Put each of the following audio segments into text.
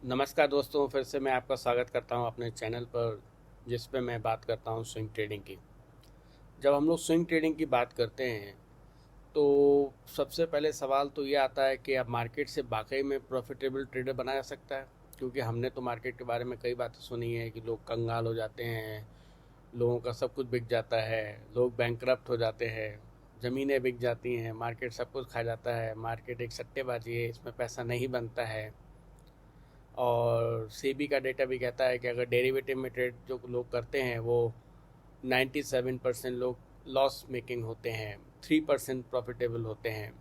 नमस्कार दोस्तों, फिर से मैं आपका स्वागत करता हूं अपने चैनल पर, जिस पे मैं बात करता हूं स्विंग ट्रेडिंग की। जब हम लोग स्विंग ट्रेडिंग की बात करते हैं तो सबसे पहले सवाल तो ये आता है कि अब मार्केट से वाकई में प्रॉफिटेबल ट्रेडर बनाया जा सकता है। क्योंकि हमने तो मार्केट के बारे में कई बातें सुनी है कि लोग कंगाल हो जाते हैं, लोगों का सब कुछ बिक जाता है, लोग बैंकरप्ट हो जाते हैं, ज़मीनें बिक जाती हैं, मार्केट सब कुछ खा जाता है, मार्केट एक सट्टेबाजी है, इसमें पैसा नहीं बनता है। और सेबी का डेटा भी कहता है कि अगर डेरिवेटिव में ट्रेड जो लोग करते हैं वो 97% लोग लॉस मेकिंग होते हैं, 3% प्रॉफिटेबल होते हैं।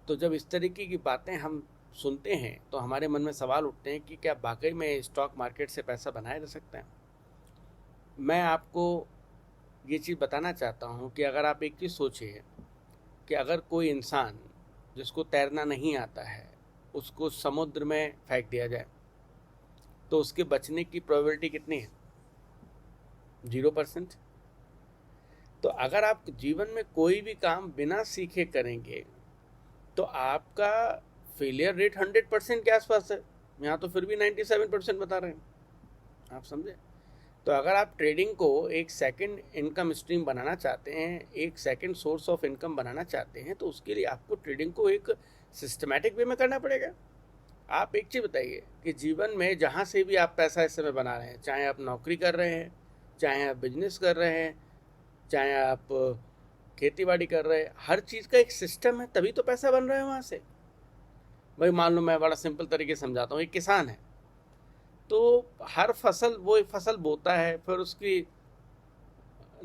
तो जब इस तरीके की बातें हम सुनते हैं तो हमारे मन में सवाल उठते हैं कि क्या वाकई में स्टॉक मार्केट से पैसा बनाया जा सकता है। मैं आपको ये चीज़ बताना चाहता हूँ कि अगर आप एक चीज़ सोचिए कि अगर कोई इंसान जिसको तैरना नहीं आता है उसको समुद्र में फेंक दिया जाए तो उसके बचने की प्रोबेबिलिटी कितनी है? 0%। तो अगर आप जीवन में कोई भी काम बिना सीखे करेंगे तो आपका फेलियर रेट 100% के आसपास है। यहाँ तो फिर भी 97% बता रहे हैं, आप समझे। तो अगर आप ट्रेडिंग को एक सेकंड इनकम स्ट्रीम बनाना चाहते हैं, एक सेकंड सोर्स ऑफ इनकम बनाना चाहते हैं, तो उसके लिए आपको ट्रेडिंग को एक सिस्टमैटिक वे में करना पड़ेगा। आप एक चीज़ बताइए कि जीवन में जहाँ से भी आप पैसा इस समय बना रहे हैं, चाहे आप नौकरी कर रहे हैं, चाहे आप बिजनेस कर रहे हैं, चाहे आप खेती बाड़ी कर रहे हैं, हर चीज़ का एक सिस्टम है, तभी तो पैसा बन रहा है वहाँ से। भाई मान लो, मैं बड़ा सिंपल तरीके से समझाता हूँ। एक किसान है तो हर फसल वो एक फसल बोता है, फिर उसकी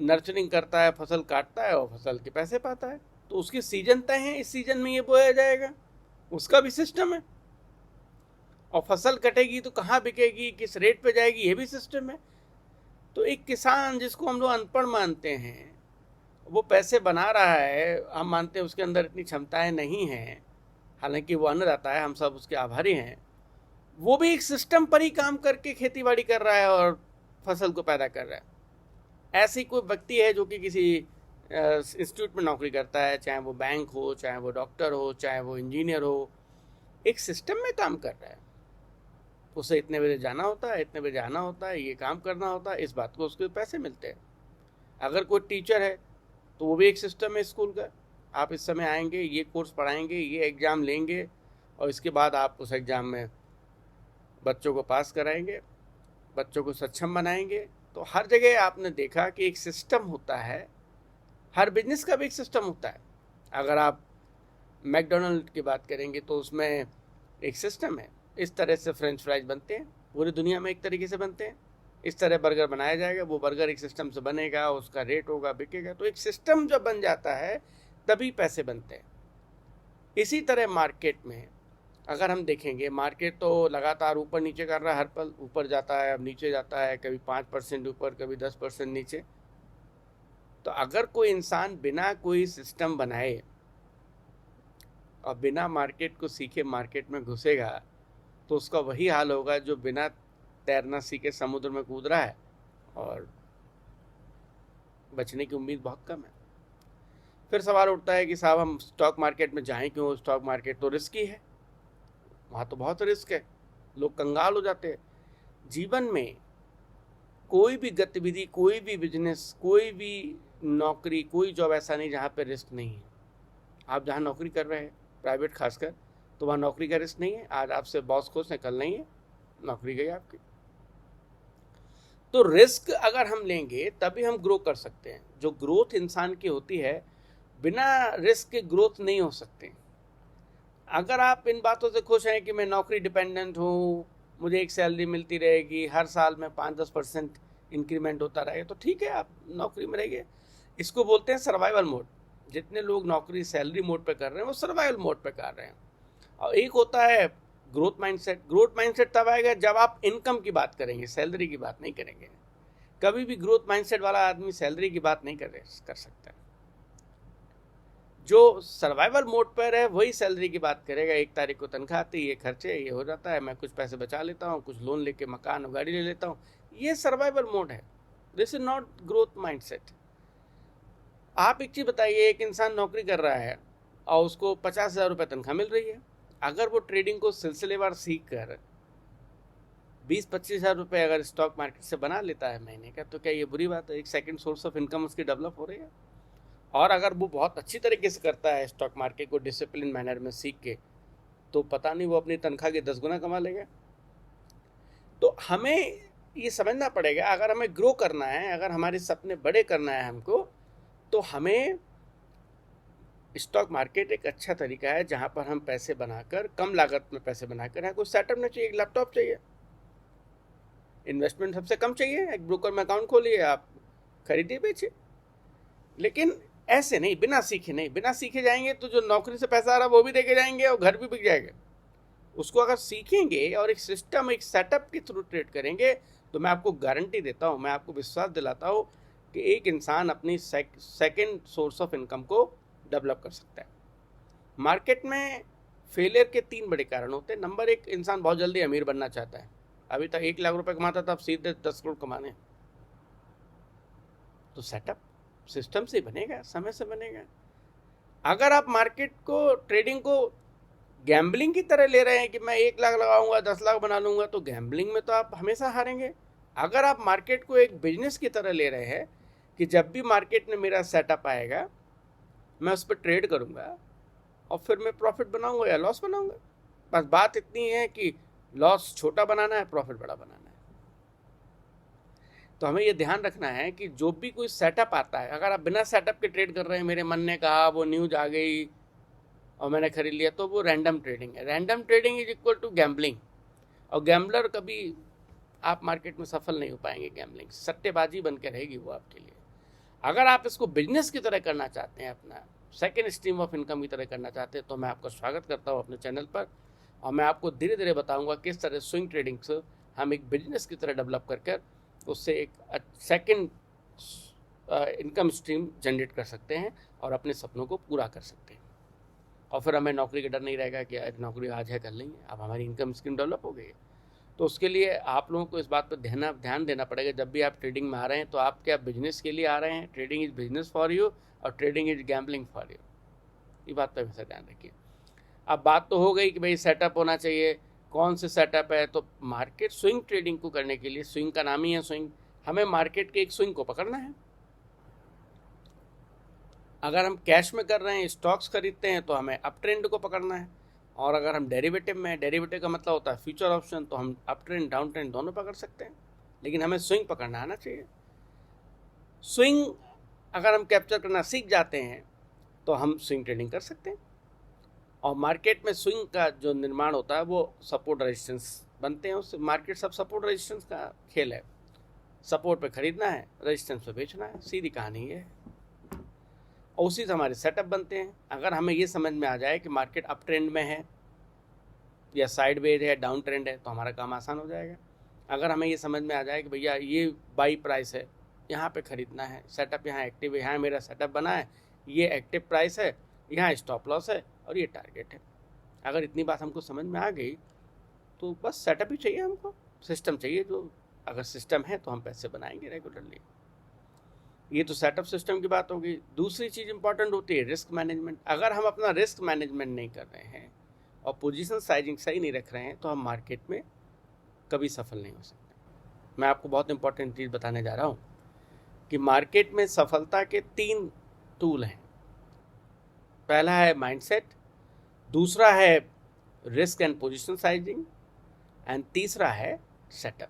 नर्चरिंग करता है, फसल काटता है और फसल के पैसे पाता है। तो उसकी सीजन तय है, इस सीजन में ये बोया जाएगा, उसका भी सिस्टम है। और फसल कटेगी तो कहाँ बिकेगी, किस रेट पे जाएगी, ये भी सिस्टम है। तो एक किसान जिसको हम लोग अनपढ़ मानते हैं, वो पैसे बना रहा है, हम मानते हैं उसके अंदर इतनी क्षमताएं नहीं हैं, हालांकि वो अन्नदाता है, हम सब उसके आभारी हैं। वो भी एक सिस्टम पर ही काम करके खेती बाड़ी कर रहा है और फसल को पैदा कर रहा है। ऐसी कोई व्यक्ति है जो कि किसी इंस्टीट्यूट में नौकरी करता है, चाहे वो बैंक हो, चाहे वो डॉक्टर हो, चाहे वो इंजीनियर हो, एक सिस्टम में काम कर रहा है। उसे इतने बजे जाना होता है, इतने बजे आना होता है, ये काम करना होता है, इस बात को उसके पैसे मिलते हैं। अगर कोई टीचर है तो वो भी एक सिस्टम है स्कूल का। आप इस समय आएंगे, ये कोर्स पढ़ाएंगे, ये एग्ज़ाम लेंगे और इसके बाद आप उस एग्ज़ाम में बच्चों को पास कराएंगे, बच्चों को सक्षम बनाएंगे। तो हर जगह आपने देखा कि एक सिस्टम होता है, हर बिजनेस का भी एक सिस्टम होता है। अगर आप मैकडोनल्ड की बात करेंगे तो उसमें एक सिस्टम है। इस तरह से फ्रेंच फ्राइज बनते हैं, पूरी दुनिया में एक तरीके से बनते हैं। इस तरह बर्गर बनाया जाएगा, वो बर्गर एक सिस्टम से बनेगा, उसका रेट होगा, बिकेगा। तो एक सिस्टम जब बन जाता है तभी पैसे बनते हैं। इसी तरह मार्केट में अगर हम देखेंगे, मार्केट तो लगातार ऊपर नीचे कर रहा है, हर पल ऊपर जाता है, अब नीचे जाता है, कभी 5% ऊपर, कभी 10% नीचे। तो अगर कोई इंसान बिना कोई सिस्टम बनाए और बिना मार्केट को सीखे मार्केट में घुसेगा तो उसका वही हाल होगा जो बिना तैरना सीखे समुद्र में कूद रहा है, और बचने की उम्मीद बहुत कम है। फिर सवाल उठता है कि साहब हम स्टॉक मार्केट में जाएं क्यों? स्टॉक मार्केट तो रिस्की है, वहाँ तो बहुत रिस्क है, लोग कंगाल हो जाते हैं। जीवन में कोई भी गतिविधि, कोई भी बिजनेस, कोई भी नौकरी, कोई जॉब ऐसा नहीं जहाँ पे रिस्क नहीं है। आप जहाँ नौकरी कर रहे हैं, प्राइवेट खासकर, तो वहाँ नौकरी का रिस्क नहीं है। आज आपसे बॉस खुश निकल नहीं है, नौकरी गई आपकी। तो रिस्क अगर हम लेंगे तभी हम ग्रो कर सकते हैं। जो ग्रोथ इंसान की होती है, बिना रिस्क के ग्रोथ नहीं हो सकती। अगर आप इन बातों से खुश हैं कि मैं नौकरी डिपेंडेंट हूँ, मुझे एक सैलरी मिलती रहेगी, हर साल में 5-10% इंक्रीमेंट होता रहेगा, तो ठीक है, आप नौकरी में रहिए। इसको बोलते हैं सर्वाइवल मोड। जितने लोग नौकरी सैलरी मोड पे कर रहे हैं वो सर्वाइवल मोड पे कर रहे हैं। और एक होता है ग्रोथ माइंडसेट। ग्रोथ माइंडसेट तब आएगा जब आप इनकम की बात करेंगे, सैलरी की बात नहीं करेंगे। कभी भी ग्रोथ माइंडसेट वाला आदमी सैलरी की बात नहीं कर सकता। जो सर्वाइवल मोड पर है वही सैलरी की बात करेगा। 1 तारीख को तनख्वाह आती है, ये खर्चे, ये हो जाता है, मैं कुछ पैसे बचा लेता हूँ, कुछ लोन लेके मकान और गाड़ी ले लेता हूँ। ये सर्वाइवल मोड है, this is not growth mindset. आप एक चीज़ बताइए, एक इंसान नौकरी कर रहा है और उसको 50,000 रुपये तनख्वाह मिल रही है। अगर वो ट्रेडिंग को सिलसिलेवार सीख कर 20-25 हज़ार रुपये अगर स्टॉक मार्केट से बना लेता है महीने का, तो क्या ये बुरी बात है? एक सेकंड सोर्स ऑफ इनकम उसकी डेवलप हो रही है। और अगर वो बहुत अच्छी तरीके से करता है स्टॉक मार्केट को डिसिप्लिन मैनर में सीख के, तो पता नहीं वो अपनी तनख्वाह के 10 गुना कमा लेगा। तो हमें ये समझना पड़ेगा, अगर हमें ग्रो करना है, अगर हमारे सपने बड़े करना है हमको, तो हमें स्टॉक मार्केट एक अच्छा तरीका है जहाँ पर हम पैसे बनाकर, कम लागत में पैसे बनाकर, है कोई सेटअप नहीं चाहिए, एक लैपटॉप चाहिए, इन्वेस्टमेंट सबसे कम चाहिए, एक ब्रोकर में अकाउंट खोलिए, आप खरीदिए बेचिए। लेकिन ऐसे नहीं, बिना सीखे नहीं, बिना सीखे जाएंगे तो जो नौकरी से पैसा आ रहा है वो भी देके जाएंगे और घर भी बिक जाएगा। उसको अगर सीखेंगे और एक सिस्टम, एक सेटअप के थ्रू ट्रेड करेंगे, तो मैं आपको गारंटी देता हूँ, मैं आपको विश्वास दिलाता हूँ कि एक इंसान अपनी सेकंड सोर्स ऑफ इनकम को डेवलप कर सकता है। मार्केट में फेलियर के 3 बड़े कारण होते हैं। नंबर 1, इंसान बहुत जल्दी अमीर बनना चाहता है। अभी तक 1 लाख रुपए कमाता था, अब सीधे 10 करोड़ कमाने। तो सेटअप सिस्टम से बनेगा, समय से बनेगा। अगर आप मार्केट को, ट्रेडिंग को गैम्बलिंग की तरह ले रहे हैं कि मैं 1 लाख लगाऊंगा 10 लाख बना लूंगा, तो गैम्बलिंग में तो आप हमेशा हारेंगे। अगर आप मार्केट को एक बिजनेस की तरह ले रहे हैं कि जब भी मार्केट में मेरा सेटअप आएगा मैं उस पर ट्रेड करूंगा और फिर मैं प्रॉफिट बनाऊंगा या लॉस बनाऊंगा, बस बात इतनी है कि लॉस छोटा बनाना है, प्रॉफिट बड़ा बनाना है। तो हमें ये ध्यान रखना है कि जो भी कोई सेटअप आता है, अगर आप बिना सेटअप के ट्रेड कर रहे हैं, मेरे मन ने कहा, वो न्यूज आ गई और मैंने खरीद लिया, तो वो रैंडम ट्रेडिंग है। Random trading is equal to gambling. और गैम्बलर कभी आप मार्केट में सफल नहीं हो पाएंगे। गैम्बलिंग सट्टेबाजी बन के रहेगी वो आपके लिए। अगर आप इसको बिजनेस की तरह करना चाहते हैं, अपना सेकेंड स्ट्रीम ऑफ इनकम की तरह करना चाहते हैं, तो मैं आपका स्वागत करता हूँ अपने चैनल पर। और मैं आपको धीरे धीरे बताऊँगा किस तरह स्विंग ट्रेडिंग से हम एक बिजनेस की तरह डेवलप कर उससे एक सेकेंड इनकम स्ट्रीम जनरेट कर सकते हैं और अपने सपनों को पूरा कर सकते हैं। और फिर हमें नौकरी का डर नहीं रहेगा कि नौकरी आज है कल नहीं है, अब हमारी इनकम स्ट्रीम डेवलप हो गई है। तो उसके लिए आप लोगों को इस बात पर ध्यान देना पड़ेगा, जब भी आप ट्रेडिंग में आ रहे हैं तो आप क्या बिजनेस के लिए आ रहे हैं, trading is business for you और trading is gambling for you. ये बात पर हमेशा ध्यान रखिए। अब बात तो हो गई कि भाई सेटअप होना चाहिए, कौन से सेटअप है। तो मार्केट स्विंग ट्रेडिंग को करने के लिए, स्विंग का नाम ही है स्विंग, हमें मार्केट के एक स्विंग को पकड़ना है। अगर हम कैश में कर रहे हैं, स्टॉक्स खरीदते हैं, तो हमें अप ट्रेंड को पकड़ना है। और अगर हम डेरिवेटिव में, डेरिवेटिव का मतलब होता है फ्यूचर ऑप्शन, तो हम अप ट्रेंड डाउन ट्रेंड दोनों पकड़ सकते हैं। लेकिन हमें स्विंग पकड़ना आना चाहिए। स्विंग अगर हम कैप्चर करना सीख जाते हैं तो हम स्विंग ट्रेडिंग कर सकते हैं। और मार्केट में स्विंग का जो निर्माण होता है वो सपोर्ट रेजिस्टेंस बनते हैं, उससे मार्केट सब सपोर्ट रेजिस्टेंस का खेल है। सपोर्ट पे खरीदना है, रेजिस्टेंस पे बेचना है, सीधी कहानी है। और उसी से हमारे सेटअप बनते हैं। अगर हमें ये समझ में आ जाए कि मार्केट अप ट्रेंड में है या साइडवेज है, डाउन ट्रेंड है, तो हमारा काम आसान हो जाएगा। अगर हमें ये समझ में आ जाए कि भैया ये बाई प्राइस है, यहाँ पे खरीदना है, सेटअप यहाँ एक्टिव है, यहाँ मेरा सेटअप बना है, ये एक्टिव प्राइस है, यहाँ स्टॉप लॉस है और ये टारगेट है। अगर इतनी बात हमको समझ में आ गई तो बस सेटअप ही चाहिए, हमको सिस्टम चाहिए। जो अगर सिस्टम है तो हम पैसे बनाएंगे रेगुलरली। ये तो सेटअप सिस्टम की बात होगी। दूसरी चीज़ इंपॉर्टेंट होती है रिस्क मैनेजमेंट। अगर हम अपना रिस्क मैनेजमेंट नहीं कर रहे हैं और पोजीशन साइजिंग सही नहीं रख रहे हैं तो हम मार्केट में कभी सफल नहीं हो सकते। मैं आपको बहुत इंपॉर्टेंट चीज़ बताने जा रहा हूँ कि मार्केट में सफलता के 3 टूल हैं। पहला है माइंडसेट, दूसरा है risk and position sizing, and तीसरा है सेटअप।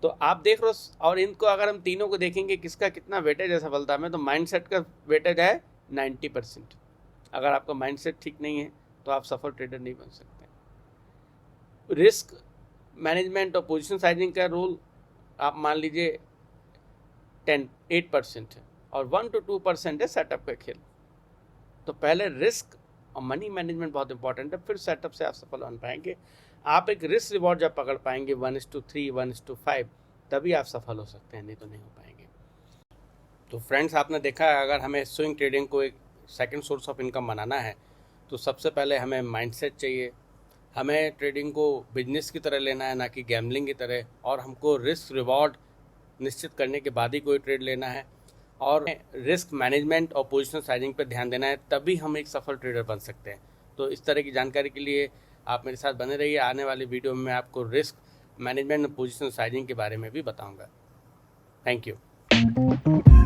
तो आप देख रहे हो, और इनको अगर हम तीनों को देखेंगे किसका कितना वेटेज है सफलता में, तो माइंडसेट का वेटेज है 90%। अगर आपका माइंडसेट ठीक नहीं है तो आप सफल ट्रेडर नहीं बन सकते। रिस्क मैनेजमेंट और पोजीशन साइजिंग का रोल आप मान लीजिए 8% है और 1 to 2% है सेटअप का खेल। तो पहले रिस्क और मनी मैनेजमेंट बहुत इंपॉर्टेंट है, फिर सेटअप से आप सफल बन पाएंगे। आप एक रिस्क रिवॉर्ड जब पकड़ पाएंगे 1:3, 1:5, तभी आप सफल हो सकते हैं, नहीं तो नहीं हो पाएंगे। तो फ्रेंड्स, आपने देखा है, अगर हमें स्विंग ट्रेडिंग को एक सेकंड सोर्स ऑफ इनकम बनाना है तो सबसे पहले हमें माइंडसेट चाहिए। हमें ट्रेडिंग को बिजनेस की तरह लेना है, ना कि गैम्बलिंग की तरह। और हमको रिस्क रिवॉर्ड निश्चित करने के बाद ही कोई ट्रेड लेना है। और रिस्क मैनेजमेंट और पोजीशन साइजिंग पर ध्यान देना है, तभी हम एक सफल ट्रेडर बन सकते हैं। तो इस तरह की जानकारी के लिए आप मेरे साथ बने रहिए। आने वाली वीडियो में मैं आपको रिस्क मैनेजमेंट, पोजीशन साइजिंग के बारे में भी बताऊंगा। Thank you.